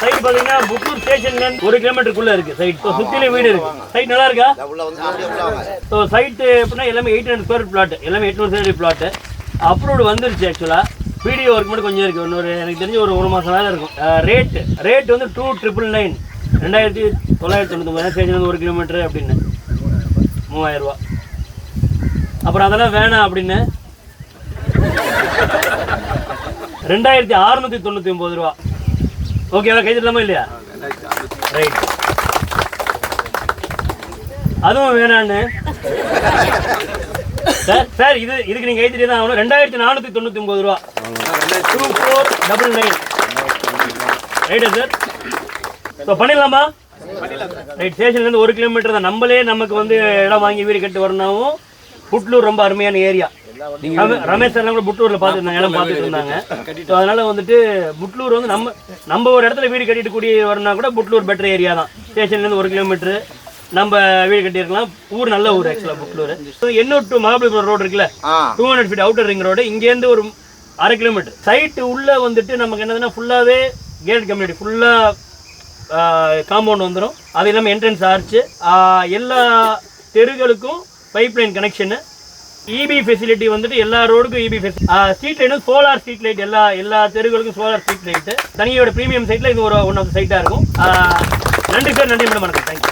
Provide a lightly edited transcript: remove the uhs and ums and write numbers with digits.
Side பாத்தீங்கன்னா புத்தூர் ஸ்டேஷன்ல 1 கிலோமீட்டருக்குள்ள இருக்கு சைட். சுத்திலே வீடு இருக்கு. சைட் நல்லா இருக்கா? சைட் எப்படின்னா எல்லாமே 800 ஸ்கொயர் பிளாட், எல்லாமே 800 ஸ்கொயர் பிளாட். அப்ரூவ்டு வந்துருச்சு. ஆக்சுவலா வீடியோ ஒர்க் மட்டும் கொஞ்சம் இருக்கு. இன்னொரு எனக்கு தெரிஞ்ச ஒரு மாசம் வேலை இருக்கும். ரேட் வந்து 2999 2999 ஸ்டேஷன் 1 கிலோமீட்டர் அப்படின்னு 3000 ரூபா. அப்புறம் அதெல்லாம் வேணாம் அப்படின்னு 2699 ரூபா. ஓகேவா? கைதிடலாமா இல்லையா? ரைட். அதுவும் வேணான்னு சார் இதுக்கு நீங்க கைதிட்டு தான் ஆகணும். 2499 ரூபா. 2499. ரைட்டா சார்? ஸோ பண்ணிடலாமா? ரைட். ஸ்டேஷன்லேருந்து 1 கிலோமீட்டர் தான். நம்மளே நமக்கு வந்து இடம் வாங்கி வீடு கட்டு வரணும். புட்லூர் ரொம்ப அருமையான ஏரியா. ரமேஷ் சார் கூட புட்லூர்ல பார்த்துருந்தாங்க, இடம் பார்த்துட்டு இருந்தாங்க. ஸோ அதனால வந்துட்டு புட்லூர் வந்து நம்ம ஒரு இடத்துல வீடு கட்டிட்டு கூடிய வரணும்னா கூட புட்லூர் பெட்டர் ஏரியா தான். ஸ்டேஷன்லேருந்து 1 கிலோமீட்டர் நம்ம வீடு கட்டியிருக்கலாம். ஊர் நல்ல ஊர் ஆக்சுவலாக புட்லூர். எண்ணூர் டு மகாபலிபுரம் ரோடு இருக்குல்ல, 200 ஃபீட் அவுட்டர் ரிங் ரோடு. இங்கேருந்து ஒரு 1/2 கிலோமீட்டர். சைட்டு உள்ள வந்துட்டு நமக்கு என்னதுன்னா ஃபுல்லாகவே கேட் கம்யூனிட்டி, ஃபுல்லாக காம்பவுண்ட் வந்துடும். அது இல்லாமல் என்ட்ரன்ஸ் ஆர்ச்சு, எல்லா தெருகளுக்கும் பைப்லைன் கனெக்ஷனு, இபி ஃபெசிலிட்டி வந்துட்டு எல்லா ரோடுக்கும் இபி ஃபெசிலிட்டி. ஸ்ட்ரீட் லைட்டும் சோலார் ஸ்ட்ரீட் லைட், எல்லா தெருகளுக்கும் சோலார் ஸ்ட்ரீட் லைட்டு. தனியோட ப்ரீமியம் சைட்டில் இது ஒன் ஆஃப் சைட்டாக இருக்கும். நன்றி சார். நன்றி மேடம். வணக்கம். தேங்க்யூ.